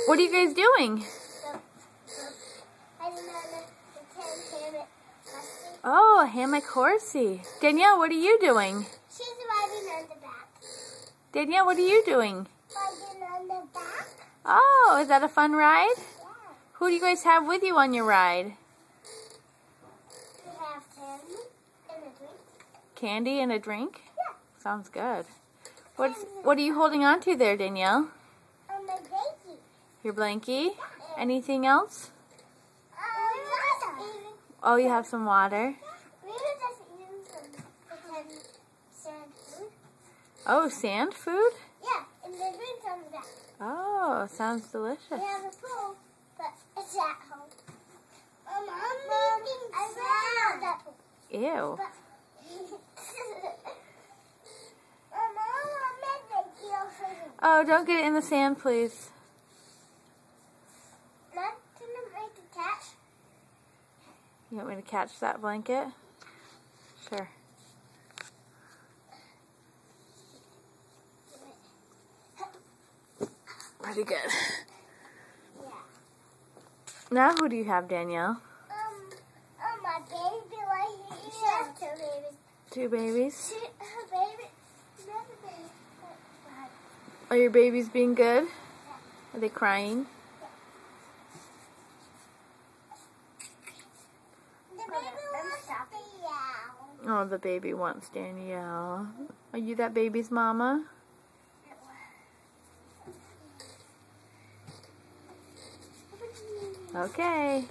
What are you guys doing? Oh, a hammock horsey. Danielle, what are you doing? She's riding on the back. Danielle, what are you doing? Riding on the back? Oh, is that a fun ride? Yeah. Who do you guys have with you on your ride? We have candy and a drink. Candy and a drink? Yeah. Sounds good. What are you holding on to there, Danielle? My baby. Your blankie? Anything else? Water. Oh, you have some water? We were just eating some pretend sand food. Oh, sand food? Yeah, and the drink's on the back. Oh, sounds delicious. We have a pool, but it's at home. I'm making sand. That pool. Ew. Oh, don't get it in the sand, please. Not gonna make a catch. You want me to catch that blanket? Sure. Pretty good. Yeah. Now who do you have, Danielle? My baby right here. She has two babies. Two babies? Her baby, another baby. Are your babies being good? Are they crying? The baby wants Danielle. Oh, the baby wants Danielle. Are you that baby's mama? Okay.